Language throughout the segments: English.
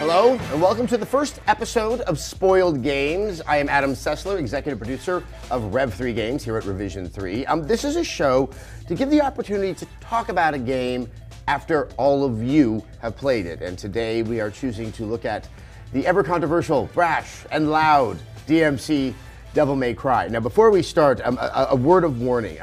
Hello, and welcome to the first episode of Spoiled Games. I am Adam Sessler, executive producer of Rev3 Games here at Revision 3. This is a show to give the opportunity to talk about a game after all of you have played it. And today we are choosing to look at the ever-controversial, brash, and loud DMC Devil May Cry. Now, before we start, a word of warning.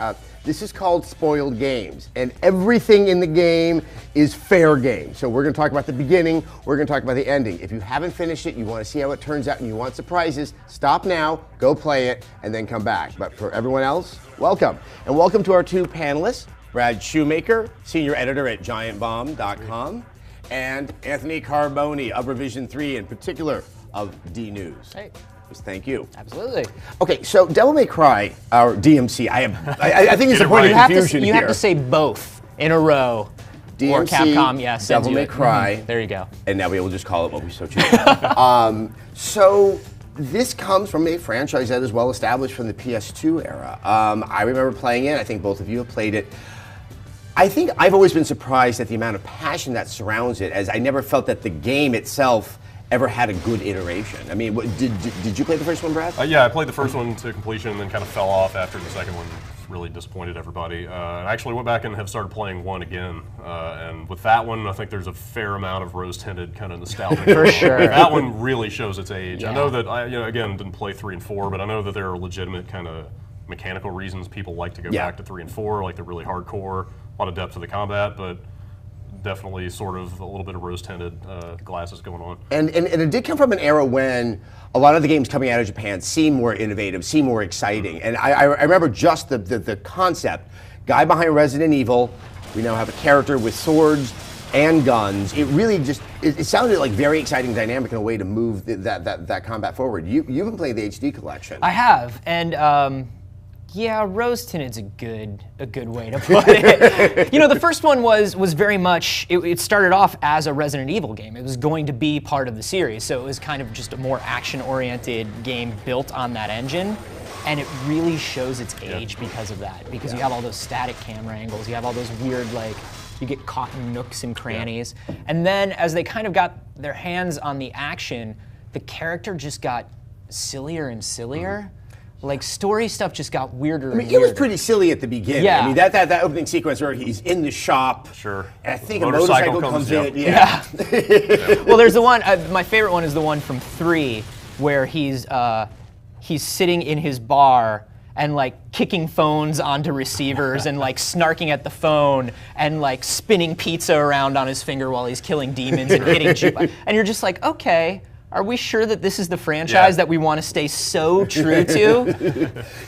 This is called Spoiled Games, and everything in the game is fair game. So we're going to talk about the beginning, we're going to talk about the ending. If you haven't finished it, you want to see how it turns out, and you want surprises, stop now, go play it, and then come back. But for everyone else, welcome. And welcome to our two panelists, Brad Shoemaker, senior editor at GiantBomb.com, and Anthony Carboni of Revision 3, in particular of D News. Hey. Thank you. Absolutely. Okay, so Devil May Cry, or DMC, I think it's a point of confusion You here. have to say both in a row. DMC, or Capcom, yeah, Devil May Cry. There you go. And now we will just call it what we so choose. So this comes from a franchise that is well established from the PS2 era. I remember playing it. I think both of you have played it. I think I've always been surprised at the amount of passion that surrounds it, as I never felt that the game itself ever had a good iteration. I mean, did you play the first one, Brad? Yeah, I played the first one to completion and then kind of fell off after the second one really disappointed everybody. I actually went back and have started playing one again. And with that one, I think there's a fair amount of rose-tinted kind of nostalgia. For sure. That one really shows its age. Yeah. I know that, again, didn't play 3 and 4, but I know that there are legitimate kind of mechanical reasons people like to go back to 3 and 4, like they're really hardcore, a lot of depth to the combat, but definitely sort of a little bit of rose-tinted glasses going on. And it did come from an era when a lot of the games coming out of Japan seemed more innovative, seemed more exciting. And I remember just the concept. Guy behind Resident Evil, we now have a character with swords and guns. It really just, it sounded like very exciting dynamic and a way to move that combat forward. You've been playing the HD collection. I have, and yeah, rose tinted's a good way to put it. The first one was very much, it started off as a Resident Evil game. It was going to be part of the series, so it was kind of just a more action-oriented game built on that engine, and it really shows its age because of that. Because you have all those static camera angles, you have all those weird, you get caught in nooks and crannies. And then as they kind of got their hands on the action, the character just got sillier and sillier. Story stuff just got weirder. I mean, it was pretty silly at the beginning. Yeah. I mean, that opening sequence where he's in the shop. Sure. And I think a motorcycle comes in. Yeah. Well, there's the one. My favorite one is the one from 3, where he's sitting in his bar and kicking phones onto receivers and snarking at the phone and spinning pizza around on his finger while he's killing demons and hitting jukebox. And you're just like, okay. Are we sure that this is the franchise that we want to stay so true to?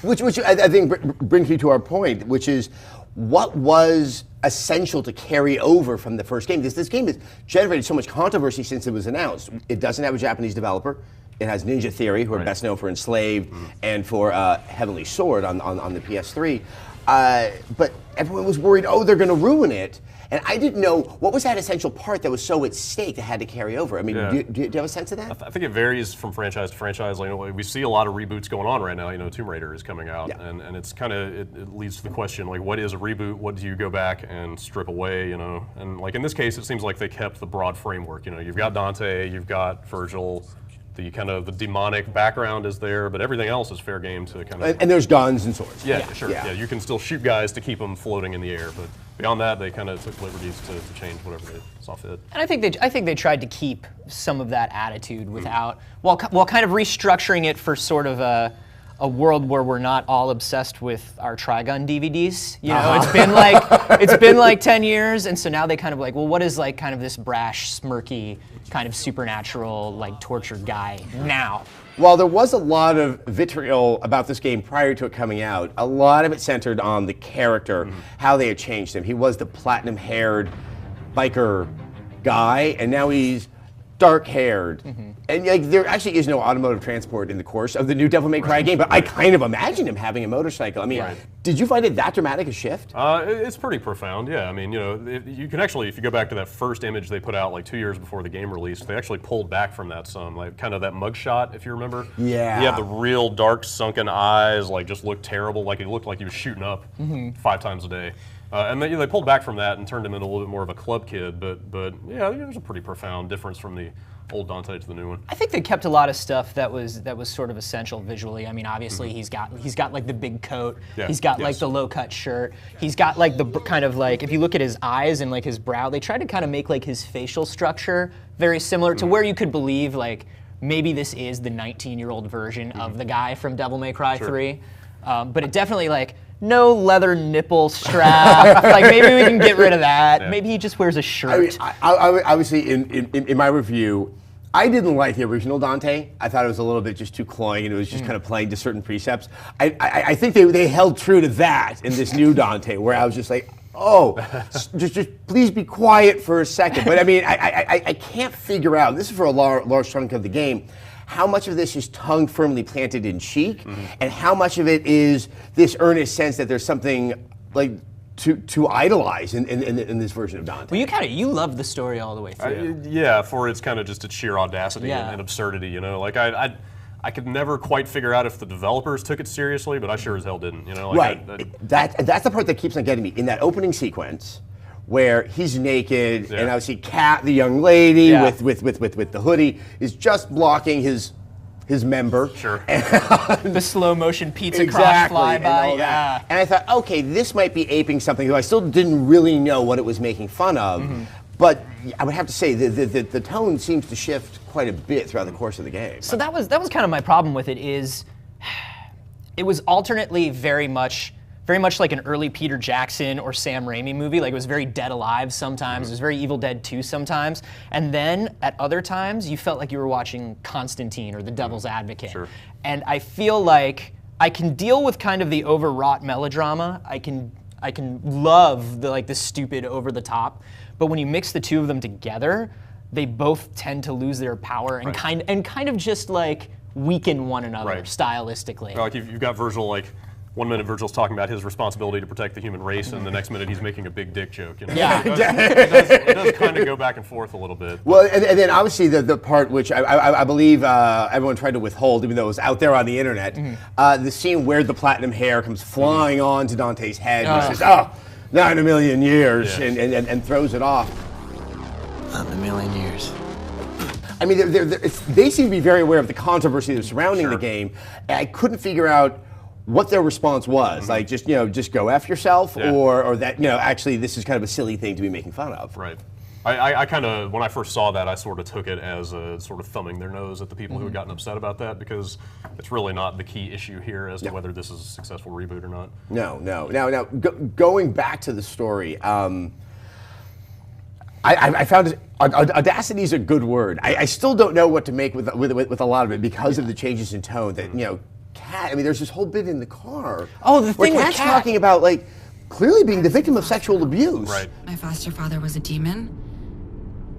Which I think brings you to our point, which is what was essential to carry over from the first game. This game has generated so much controversy since it was announced. It doesn't have a Japanese developer. It has Ninja Theory, who are best known for Enslaved and for Heavenly Sword on the PS3. But everyone was worried, they're going to ruin it. And I didn't know, what was that essential part that was so at stake that had to carry over? I mean, do you have a sense of that? I think it varies from franchise to franchise. We see a lot of reboots going on right now. Tomb Raider is coming out, and it's kind of, it leads to the question, what is a reboot? What do you go back and strip away, And in this case, it seems like they kept the broad framework. You've got Dante, you've got Virgil, the demonic background is there, but everything else is fair game to kind of... And there's guns and swords. Yeah, sure. Yeah, you can still shoot guys to keep them floating in the air, but beyond that, they kind of took liberties to change whatever they saw fit. And I think they tried to keep some of that attitude without, while kind of restructuring it for sort of a world where we're not all obsessed with our Trigun DVDs. It's been like 10 years, and so now they kind of well, what is kind of this brash, smirky, kind of supernatural, tortured guy now? While there was a lot of vitriol about this game prior to it coming out, a lot of it centered on the character, how they had changed him. He was the platinum-haired biker guy, and now he's dark-haired. And there actually is no automotive transport in the course of the new Devil May Cry game, but I kind of imagine him having a motorcycle. I mean, did you find it that dramatic a shift? It's pretty profound, yeah. I mean, you can actually, if you go back to that first image they put out 2 years before the game released, they actually pulled back from that some, kind of that mugshot, if you remember. Yeah. He had the real dark, sunken eyes, just looked terrible, he looked like he was shooting up 5 times a day. And they pulled back from that and turned him into a little bit more of a club kid, but yeah, there's a pretty profound difference from the old Dante to the new one. I think they kept a lot of stuff that was sort of essential visually. I mean, obviously he's got like the big coat. Yeah. He's got like the low cut shirt. He's got like the kind of like, if you look at his eyes and like his brow, they tried to kind of make like his facial structure very similar to where you could believe like maybe this is the 19-year-old version of the guy from Devil May Cry 3. But it definitely like no leather nipple strap. Like maybe we can get rid of that. Maybe he just wears a shirt. I mean, I obviously in my review, I didn't like the original Dante. I thought it was a little bit just too cloying, and it was just kind of playing to certain precepts. I think they held true to that in this new Dante, where I was just like, oh, just please be quiet for a second. But I mean, I can't figure out, this is for a large chunk of the game, how much of this is tongue firmly planted in cheek, and how much of it is this earnest sense that there's something like to idolize in this version of Dante. Well, you love the story all the way through. Yeah, for its kind of just its sheer audacity and absurdity, you know. Like I could never quite figure out if the developers took it seriously, but I sure as hell didn't, you know. Like that's the part that keeps on getting me. In that opening sequence, where he's naked and obviously Kat, the young lady with the hoodie, is just blocking his member. Sure. The slow motion pizza crust flyby. Yeah. And I thought, okay, this might be aping something, though I still didn't really know what it was making fun of. But I would have to say the tone seems to shift quite a bit throughout the course of the game. So that was kind of my problem with it. Is it was alternately very much like an early Peter Jackson or Sam Raimi movie. Like it was very Dead Alive sometimes. It was very Evil Dead 2 sometimes. And then at other times, you felt like you were watching Constantine or The Devil's Advocate. Sure. And I feel like I can deal with kind of the overwrought melodrama. I can love the stupid over the top. But when you mix the two of them together, they both tend to lose their power and kind of just like weaken one another stylistically. Like you've got Virgil, like 1 minute Virgil's talking about his responsibility to protect the human race, and the next minute he's making a big dick joke. You know? Yeah. It does kind of go back and forth a little bit. Well, and then obviously the part which I believe everyone tried to withhold, even though it was out there on the internet, the scene where the platinum hair comes flying onto Dante's head and says, "Oh, not in a million years," and throws it off. Not in a million years. I mean, they seem to be very aware of the controversy that's surrounding the game, and I couldn't figure out what their response was. Like, just go F yourself, or that, actually this is kind of a silly thing to be making fun of. Right. I kind of, when I first saw that, I sort of took it as a sort of thumbing their nose at the people who had gotten upset about that, because it's really not the key issue here as to whether this is a successful reboot or not. No. Now, going back to the story, I found audacity is a good word. I still don't know what to make with a lot of it because of the changes in tone that, Kat, I mean, there's this whole bit in the car. Oh, the thing where with Kat's Kat. talking about, like, clearly being the victim of sexual abuse. Right. My foster father was a demon.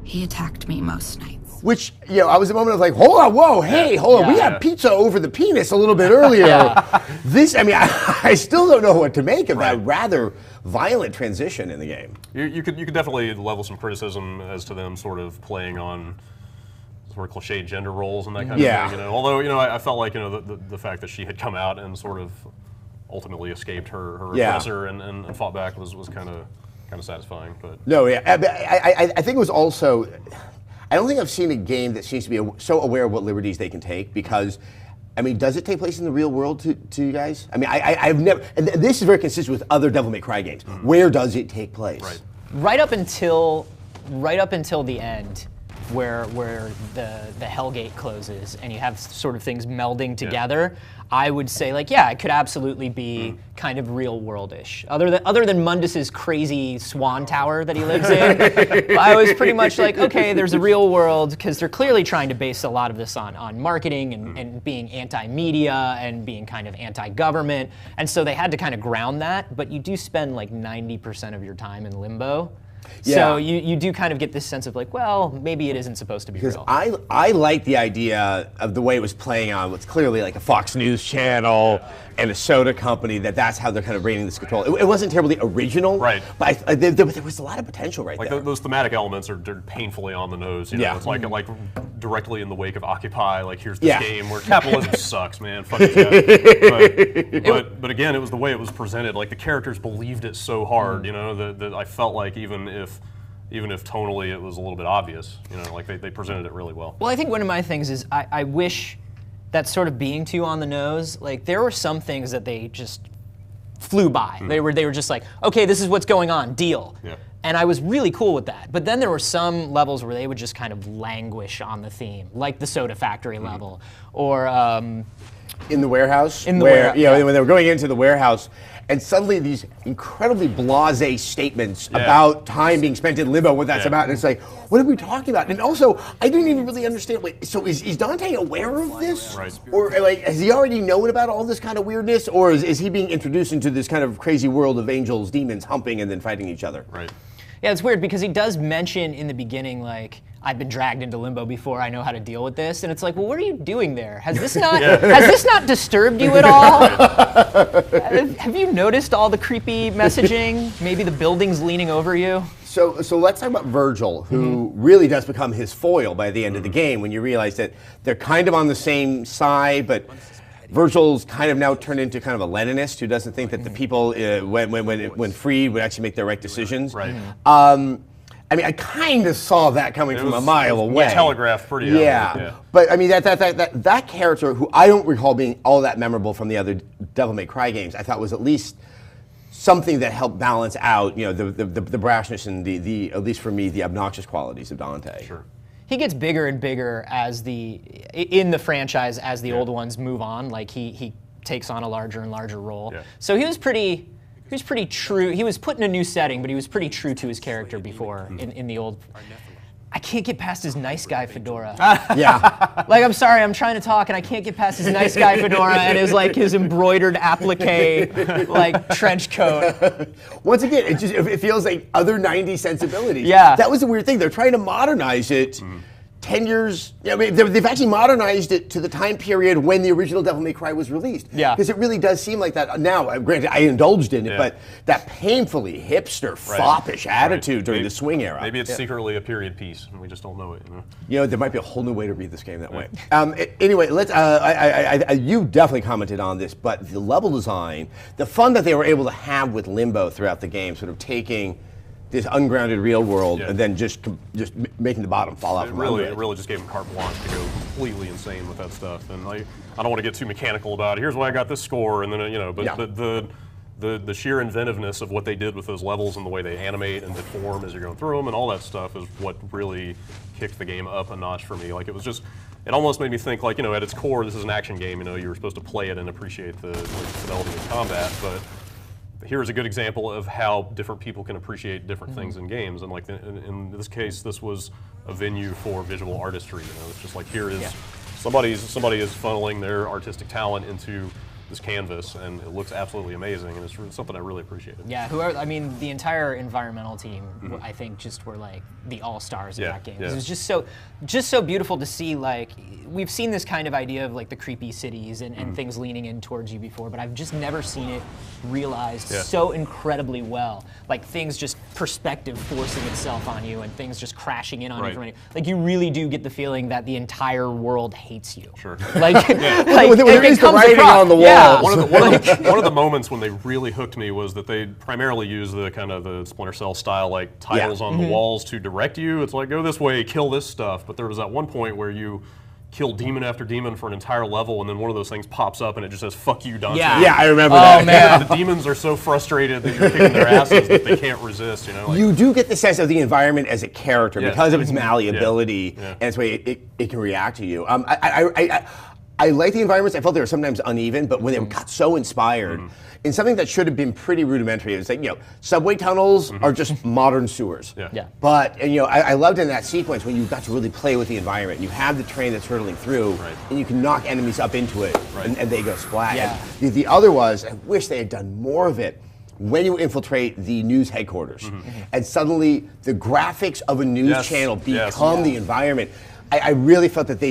He attacked me most nights. Which, I was a moment of like, hold on, whoa, hey, hold on. We had pizza over the penis a little bit earlier. This, I mean, I still don't know what to make of that rather violent transition in the game. You could definitely level some criticism as to them sort of playing on sort of cliche gender roles and that kind of thing. Although, I felt like, the fact that she had come out and sort of ultimately escaped her aggressor and fought back was kind of satisfying. But no, I think it was also, I don't think I've seen a game that seems to be so aware of what liberties they can take, because, I mean, does it take place in the real world to you guys? I mean, I've never, and this is very consistent with other Devil May Cry games. Where does it take place? Right up until the end, where the Hellgate closes and you have sort of things melding together, I would say, like, it could absolutely be kind of real world-ish. Other than Mundus's crazy swan tower that he lives in, I was pretty much like, okay, there's a real world, because they're clearly trying to base a lot of this on marketing and being anti-media and being kind of anti-government, and so they had to kind of ground that, but you do spend like 90% of your time in limbo. So you do kind of get this sense of like, well, maybe it isn't supposed to be real. I like the idea of the way it was playing on what's clearly like a Fox News channel and a soda company, that's how they're kind of reigning this control. It wasn't terribly original, but there was a lot of potential there. Those thematic elements are painfully on the nose. It's like directly in the wake of Occupy. Like, here's this game where capitalism sucks, man. Fuck it. But again, it was the way it was presented. Like, the characters believed it so hard. That I felt like even if even if tonally it was a little bit obvious. You know, like they presented it really well. Well, I think one of my things is I wish that sort of being too on the nose, like there were some things that they just flew by. They were just like, okay, this is what's going on, deal. Yeah. And I was really cool with that. But then there were some levels where they would just kind of languish on the theme, like the Soda Factory level, or in the warehouse. In the where, warehouse, you know, yeah. when they were going into the warehouse, and suddenly these incredibly blasé statements about time being spent in limbo, what that's about, and it's like, what are we talking about? And also, I didn't even really understand. Wait, so is Dante aware of this, Right. or like has he already known about all this kind of weirdness, or is he being introduced into this kind of crazy world of angels, demons humping and then fighting each other? Right. Yeah, it's weird because he does mention in the beginning, like, I've been dragged into limbo before, I know how to deal with this. And it's like, well, what are you doing there? Has this not disturbed you at all? Have you noticed all the creepy messaging? Maybe the building's leaning over you? So let's talk about Virgil, who really does become his foil by the end of the game when you realize that they're kind of on the same side, but Virgil's kind of now turned into kind of a Leninist who doesn't think that the people, when freed, would actually make the right decisions. Right. I mean, I kind of saw that coming from a mile away. Telegraphed pretty. Yeah. But I mean, that character, who I don't recall being all that memorable from the other Devil May Cry games, I thought was at least something that helped balance out, you know, the brashness and the at least for me, the obnoxious qualities of Dante. Sure. He gets bigger and bigger in the franchise as the old ones move on. Like he takes on a larger and larger role. Yeah. So he was pretty true. He was put in a new setting, but he was pretty true to his character before in the old. I can't get past his nice guy fedora. Yeah. Like, I'm sorry, I'm trying to talk and I can't get past his nice guy fedora and his embroidered applique, like, trench coat. Once again, it feels like other 90s sensibilities. Yeah. That was the weird thing. They're trying to modernize it. 10 years, I mean, they've actually modernized it to the time period when the original Devil May Cry was released. Yeah. Because it really does seem like that now. Granted, I indulged in it, but that painfully hipster, foppish attitude during the swing era. Maybe it's secretly a period piece, and we just don't know it. You know? You know, there might be a whole new way to read this game that way. Anyway, let's. You definitely commented on this, but the level design, the fun that they were able to have with Limbo throughout the game, sort of taking this ungrounded real world and then just making the bottom fall out from under it. It really just gave them carte blanche to go completely insane with that stuff. And I don't want to get too mechanical about it. Here's why I got this score, and then but the sheer inventiveness of what they did with those levels and the way they animate and deform as you're going through them and all that stuff is what really kicked the game up a notch for me. Like it almost made me think, like, at its core, this is an action game. You were supposed to play it and appreciate the fidelity of combat, but here's a good example of how different people can appreciate different things in games. And like in this case, this was a venue for visual artistry. It's just like here is somebody is funneling their artistic talent into this canvas, and it looks absolutely amazing, and it's something I really appreciated. Yeah, the entire environmental team, I think, just were like the all-stars of that game. It was just so beautiful to see. Like, we've seen this kind of idea of like the creepy cities and things leaning in towards you before, but I've just never seen it realized so incredibly well. Like things just perspective forcing itself on you, and things just crashing in on you from it. Like you really do get the feeling that the entire world hates you. Sure. Like, like there is the writing on the wall. Yeah. One of the moments when they really hooked me was that they primarily use the kind of the Splinter Cell style like tiles on the walls to direct you. It's like, go this way, kill this stuff. But there was that one point where you kill demon after demon for an entire level, and then one of those things pops up and it just says, "Fuck you, Dante." Yeah, I remember that. Oh man, the demons are so frustrated that you're kicking their asses that they can't resist. Like, you do get the sense of the environment as a character because of its malleability and its way it can react to you. I like the environments. I felt they were sometimes uneven, but when they got so inspired in something that should have been pretty rudimentary, it was like, subway tunnels are just modern sewers. But I loved in that sequence when you got to really play with the environment. You have the train that's hurtling through, and you can knock enemies up into it, and they go splat. And the other was, I wish they had done more of it. When you infiltrate the news headquarters, and suddenly the graphics of a news channel become the environment. I really felt that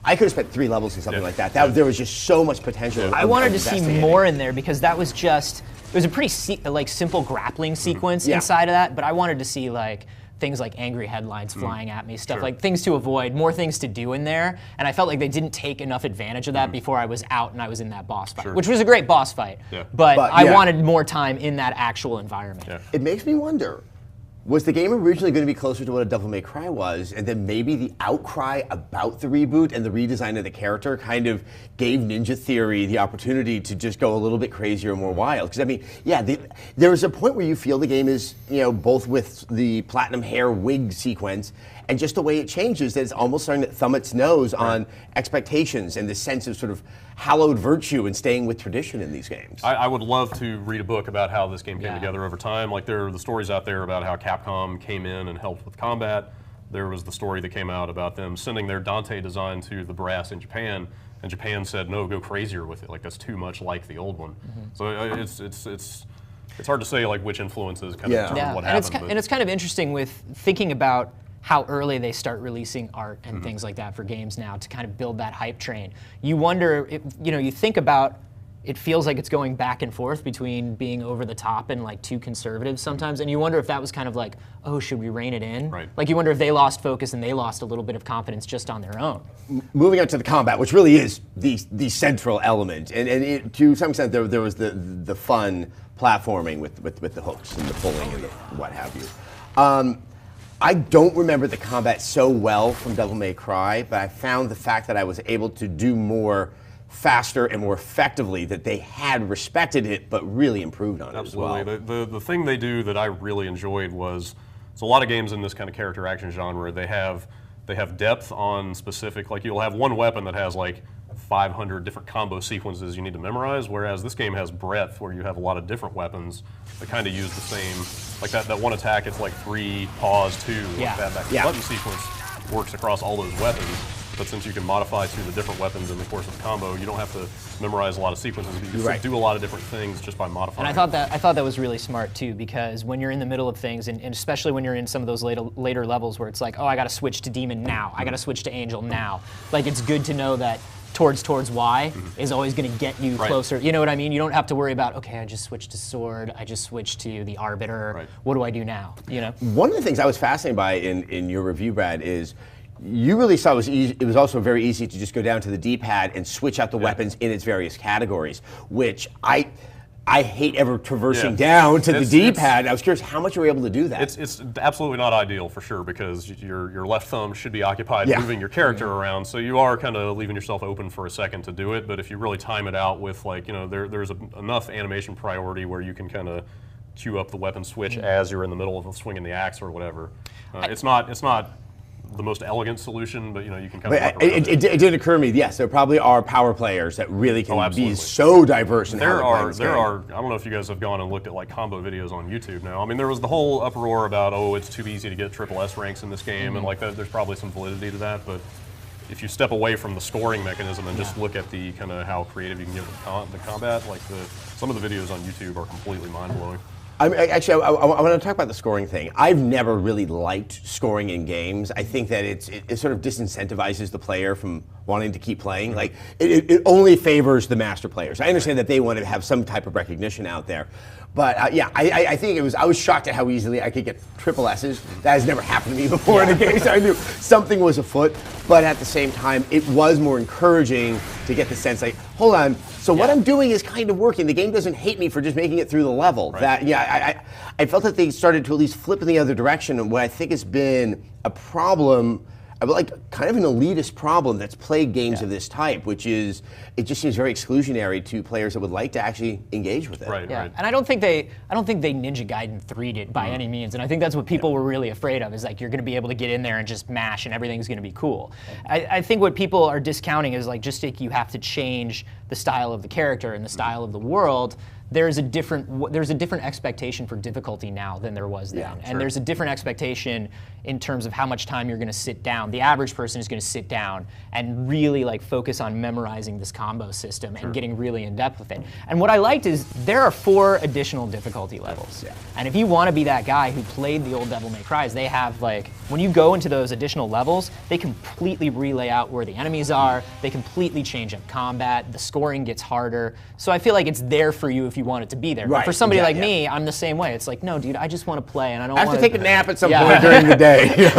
I could have spent 3 levels in something like that. There was just so much potential. I wanted to see more in there because that was it was a pretty simple grappling sequence inside of that, but I wanted to see like things like angry headlines flying at me, stuff like things to avoid, more things to do in there, and I felt like they didn't take enough advantage of that before I was out and I was in that boss fight, which was a great boss fight, but I wanted more time in that actual environment. It makes me wonder, Was the game originally going to be closer to what a Devil May Cry was, and then maybe the outcry about the reboot and the redesign of the character kind of gave Ninja Theory the opportunity to just go a little bit crazier and more wild? Because I mean, yeah, there was a point where you feel the game is, both with the platinum hair wig sequence and just the way it changes, that it's almost starting to thumb its nose on expectations and the sense of sort of hallowed virtue and staying with tradition in these games. I would love to read a book about how this game came together over time. Like, there are the stories out there about how Capcom came in and helped with combat. There was the story that came out about them sending their Dante design to the brass in Japan, and Japan said, no, go crazier with it. Like, that's too much like the old one. So it's hard to say like which influences kind of determine what happened. And it's kind of interesting with thinking about how early they start releasing art and things like that for games now to kind of build that hype train. You wonder, you think about, it feels like it's going back and forth between being over the top and like too conservative sometimes, and you wonder if that was kind of like, oh, should we rein it in? Right. Like you wonder if they lost focus and they lost a little bit of confidence just on their own. Moving on to the combat, which really is the central element, and to some extent there was the fun platforming with the hooks and the pulling and the what have you. I don't remember the combat so well from Devil May Cry, but I found the fact that I was able to do more faster and more effectively, that they had respected it but really improved on it as well. Absolutely. The thing they do that I really enjoyed was, so a lot of games in this kind of character action genre, they have depth on specific, like you'll have one weapon that has like 500 different combo sequences you need to memorize, whereas this game has breadth where you have a lot of different weapons that kind of use the same, like that one attack, it's like 3, pause, 2, like that button sequence works across all those weapons, but since you can modify to the different weapons in the course of the combo, you don't have to memorize a lot of sequences, but you can do a lot of different things just by modifying. And I thought that was really smart too, because when you're in the middle of things, and especially when you're in some of those later levels where it's like, oh, I got to switch to Demon now, I got to switch to Angel now, like it's good to know that towards Y is always going to get you closer. You know what I mean? You don't have to worry about, okay, I just switched to Sword, I just switched to the Arbiter, what do I do now? One of the things I was fascinated by in your review, Brad, is you really saw it was also very easy to just go down to the D-pad and switch out the weapons in its various categories, which I hate ever traversing down to the D-pad. I was curious how much you were able to do that. It's absolutely not ideal for sure, because your left thumb should be occupied moving your character around, so you are kind of leaving yourself open for a second to do it. But if you really time it out with like, there's enough animation priority where you can kind of queue up the weapon switch as you're in the middle of swinging the axe or whatever. It's not the most elegant solution, but you can kind of work around it did occur to me, yes, there probably are power players that really can be so diverse in how they're playing this game. I don't know if you guys have gone and looked at like combo videos on YouTube now. I mean, there was the whole uproar about, oh, it's too easy to get triple S ranks in this game, and like that, there's probably some validity to that, but if you step away from the scoring mechanism and just look at the kind of how creative you can get the combat, like some of the videos on YouTube are completely mind-blowing. Actually, I want to talk about the scoring thing. I've never really liked scoring in games. I think that it sort of disincentivizes the player from wanting to keep playing. Like it only favors the master players. I understand that they want to have some type of recognition out there, but I think I was shocked at how easily I could get triple S's. That has never happened to me before in a game, so I knew something was afoot. But at the same time, it was more encouraging to get the sense like, hold on, so what I'm doing is kind of working. The game doesn't hate me for just making it through the level. I felt that they started to at least flip in the other direction, and what I think has been a problem, like kind of an elitist problem that's plagued games of this type, which is it just seems very exclusionary to players that would like to actually engage with it. Right. And I don't think they Ninja Gaiden 3'd it by any means, and I think that's what people were really afraid of, is like you're going to be able to get in there and just mash and everything's going to be cool. I think what people are discounting is like just like you have to change the style of the character and the style of the world. There's a different expectation for difficulty now than there was then, and there's a different expectation in terms of how much time you're going to sit down. The average person is going to sit down and really like focus on memorizing this combo system and getting really in depth with it. And what I liked is there are 4 additional difficulty levels, and if you want to be that guy who played the old Devil May Cries, they have like when you go into those additional levels, they completely relay out where the enemies are. They completely change up combat. The scoring gets harder. So I feel like it's there for you if you you want it to be there. Right, But for somebody like exactly, me, I'm the same way. It's like, no, dude, I just want to play, and I don't I have want to take a nap at some point during the day.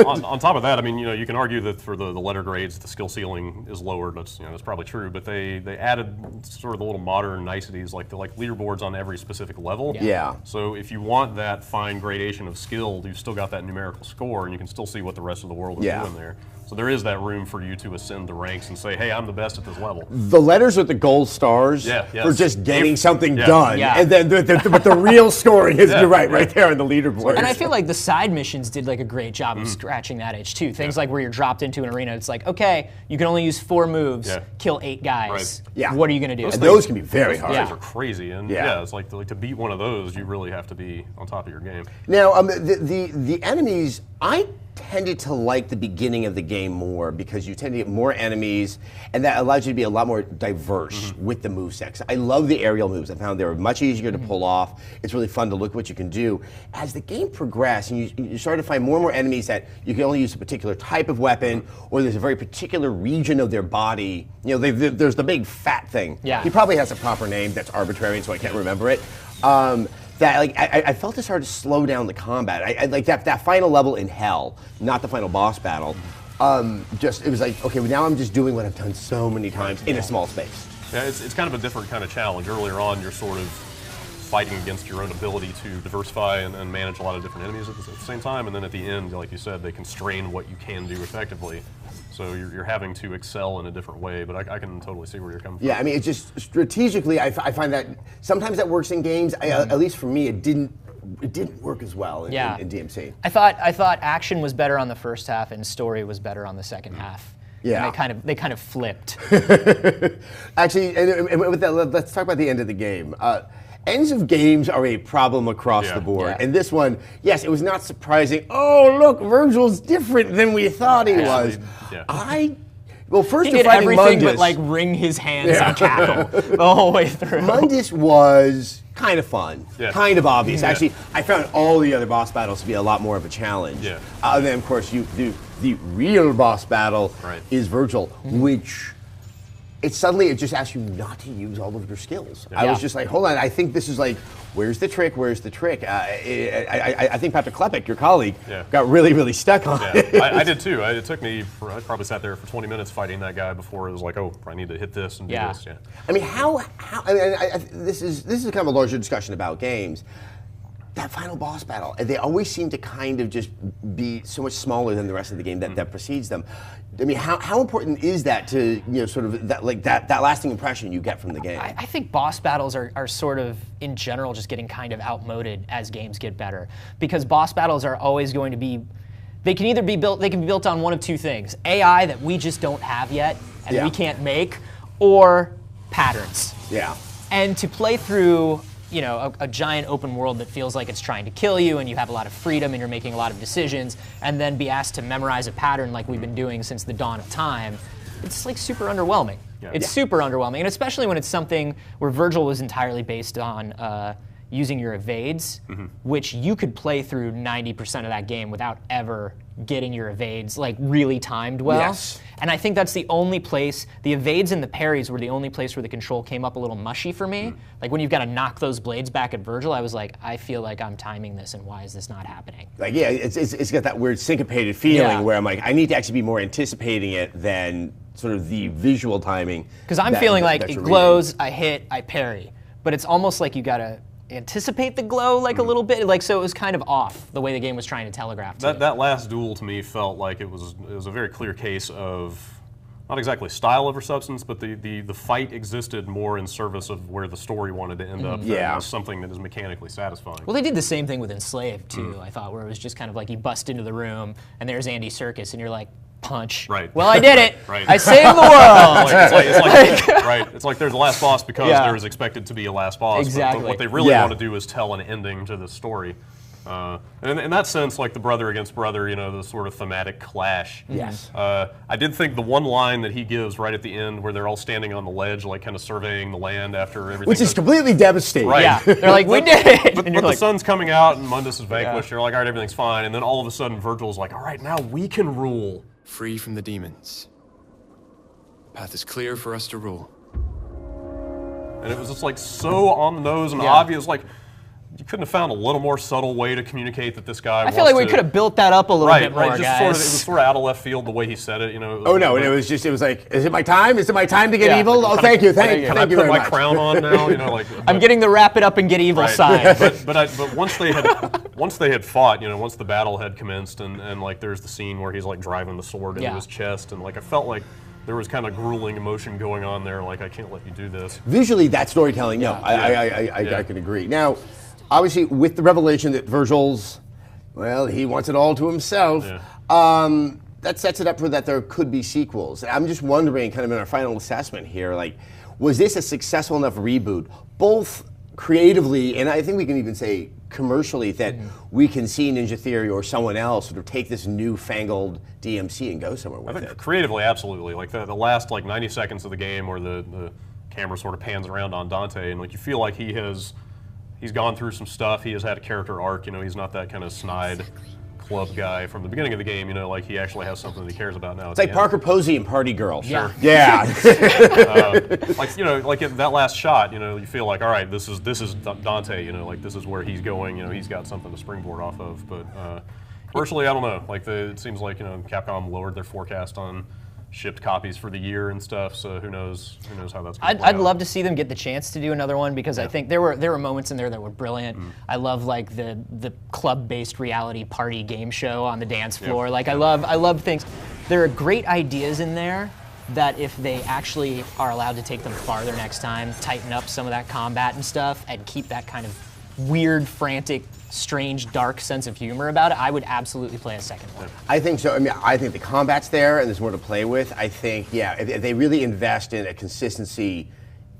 On top of that, I mean, you can argue that for the letter grades, the skill ceiling is lowered. That's that's probably true. But they added sort of the little modern niceties like leaderboards on every specific level. Yeah. So if you want that fine gradation of skill, you've still got that numerical score, and you can still see what the rest of the world is doing there. So there is that room for you to ascend the ranks and say, hey, I'm the best at this level. The letters with the gold stars for just getting something done. Yeah. And then but the real scoring is, you're right there on the leaderboard. And I feel like the side missions did like a great job of scratching that itch too. Things like where you're dropped into an arena, it's like, okay, you can only use 4 moves, kill 8 guys. Right. Yeah. What are you going to do? And those can be very hard. Those are crazy, and it's like to beat one of those, you really have to be on top of your game. Now, the enemies, I tended to like the beginning of the game more because you tend to get more enemies, and that allows you to be a lot more diverse with the movesets. I love the aerial moves. I found they were much easier to pull off. It's really fun to look what you can do. As the game progressed, and you start to find more and more enemies that you can only use a particular type of weapon, or there's a very particular region of their body. There's the big fat thing. Yeah. He probably has a proper name that's arbitrary, so I can't remember it. That I felt it started to slow down the combat. I like that final level in Hell, not the final boss battle. It was like, okay, well, now I'm just doing what I've done so many times in a small space. Yeah, it's kind of a different kind of challenge. Earlier on, you're sort of fighting against your own ability to diversify and manage a lot of different enemies at the same time, and then at the end, like you said, they constrain what you can do effectively. So you're having to excel in a different way, but I can totally see where you're coming from. Yeah, I mean, it's just strategically, I find that sometimes that works in games. At least for me, it didn't work as well in DMC. I thought action was better on the first half and story was better on the second half. Yeah, and they kind of flipped. Actually, and with that, let's talk about the end of the game. Ends of games are a problem across the board. And this one, yes, it was not surprising. Oh, look, Virgil's different than we thought he was. Well, first he did fighting everything Mundus, but like wring his hands and cackle the whole way through. Mundus was kind of fun, kind of obvious. Yeah. Actually, I found all the other boss battles to be a lot more of a challenge. Yeah. And then, of course, the real boss battle is Virgil, which it just asks you not to use all of your skills. I was just like, hold on, I think this is like, where's the trick? Where's the trick? I think Patrick Klepek, your colleague, got really, really stuck on it. I did too. It took me, I probably sat there for 20 minutes fighting that guy before it was like, oh, I need to hit this and do this. Yeah. I mean, this is kind of a larger discussion about games. That final boss battle, they always seem to kind of just be so much smaller than the rest of the game that precedes them. I mean, how important is that to sort of that lasting impression you get from the game? I think boss battles are sort of in general just getting kind of outmoded as games get better, because boss battles are always going to be. They can be built on one of two things: AI that we just don't have yet and we can't make, or patterns. Yeah. And to play through a giant open world that feels like it's trying to kill you and you have a lot of freedom and you're making a lot of decisions, and then be asked to memorize a pattern like we've been doing since the dawn of time, it's like super underwhelming. It's super underwhelming, and especially when it's something where Virgil was entirely based on using your evades, which you could play through 90% of that game without ever getting your evades like really timed well. Yes. And I think that's the only place, the evades and the parries were the only place where the control came up a little mushy for me. Like when you've got to knock those blades back at Virgil, I was like, I feel like I'm timing this, and why is this not happening? Like, it's got that weird syncopated feeling where I'm like, I need to actually be more anticipating it than sort of the visual timing. Because I'm feeling like it glows, I hit, I parry. But it's almost like you got to anticipate the glow like a little bit, like, so it was kind of off the way the game was trying to telegraph to that last duel to me felt like it was a very clear case of not exactly style over substance, but the fight existed more in service of where the story wanted to end up than something that is mechanically satisfying. Well, they did the same thing with Enslaved too, I thought, where it was just kind of like you bust into the room and there's Andy Serkis and you're like, punch. Right. Well, I did it. Right. I saved the world. It's like there's a last boss because there is expected to be a last boss. Exactly. But what they really want to do is tell an ending to the story. And in that sense, like the brother against brother, the sort of thematic clash. Yes. I did think the one line that he gives right at the end, where they're all standing on the ledge, like kind of surveying the land after everything. Which is completely devastating. Right. Yeah. They're like, we did it. But the sun's coming out and Mundus is vanquished. You're like, all right, everything's fine. And then all of a sudden, Virgil's like, all right, now we can rule. Free from the demons. The path is clear for us to rule. and it was just like so on the nose and obvious. Like, you couldn't have found a little more subtle way to communicate that this guy. I feel like we could have built that up a little bit more, just guys. it was sort of out of left field the way he said it. You know. Oh no, and it was like, is it my time? Is it my time to get evil? Oh, thank you, thank you Can I very put my much. crown on now? You know, like I'm getting the wrap it up and get evil side. But once they had fought, you know, once the battle had commenced, and like there's the scene where he's like driving the sword into his chest, and like I felt like there was kind of grueling emotion going on there. Like, I can't let you do this. Visually, that storytelling, I can agree. Now, obviously, with the revelation that Virgil's, well, he wants it all to himself, that sets it up for that there could be sequels. I'm just wondering, kind of in our final assessment here, like, was this a successful enough reboot, both creatively, and I think we can even say commercially, that we can see Ninja Theory or someone else sort of take this newfangled DMC and go somewhere with it? Creatively, absolutely. Like the last like 90 seconds of the game where the camera sort of pans around on Dante, and like you feel like he's gone through some stuff. He has had a character arc. You know, he's not that kind of snide club guy from the beginning of the game. You know, like he actually has something that he cares about now. It's like Parker Posey and Party Girl. Sure. Yeah. Like, you know, like in that last shot, you know, you feel like, all right, this is Dante. You know, like this is where he's going. You know, he's got something to springboard off of. But commercially, I don't know. Like it seems like, you know, Capcom lowered their forecast on shipped copies for the year and stuff, so who knows how that's going to play I'd out. love to see them get the chance to do another one, because I think there were moments in there that were brilliant. I love like the club-based reality party game show on the dance floor. Like I love things. There are great ideas in there that if they actually are allowed to take them farther next time, tighten up some of that combat and stuff, and keep that kind of weird, frantic, strange, dark sense of humor about it, I would absolutely play a second one. I think so. I mean, I think the combat's there and there's more to play with. I think, if they really invest in a consistency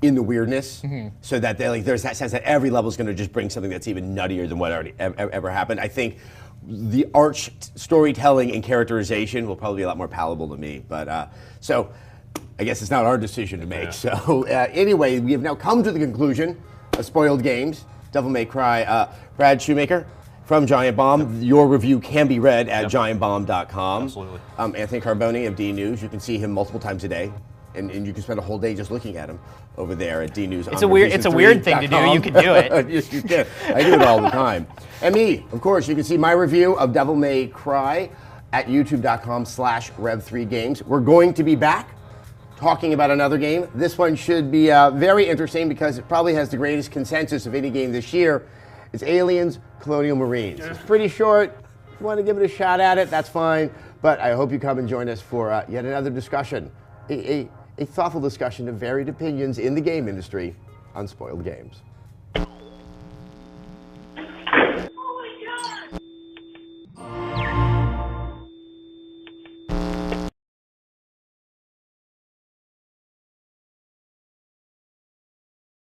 in the weirdness, so that there's that sense that every level is going to just bring something that's even nuttier than what already ever happened. I think the arch storytelling and characterization will probably be a lot more palatable to me. But so I guess it's not our decision to make. So anyway, we have now come to the conclusion of Spoiled Games, Devil May Cry. Brad Shoemaker from Giant Bomb. Your review can be read at giantbomb.com. Absolutely. Anthony Carboni of D News. You can see him multiple times a day, and you can spend a whole day just looking at him over there at D News. It's a weird thing to do. You can do it. Yes, you can. I do it all the time. And me, of course, you can see my review of Devil May Cry at youtube.com/rev3games. We're going to be back talking about another game. This one should be very interesting because it probably has the greatest consensus of any game this year. It's Aliens, Colonial Marines. It's pretty short. If you want to give it a shot at it, that's fine. But I hope you come and join us for yet another discussion, a thoughtful discussion of varied opinions in the game industry on Spoiled Games.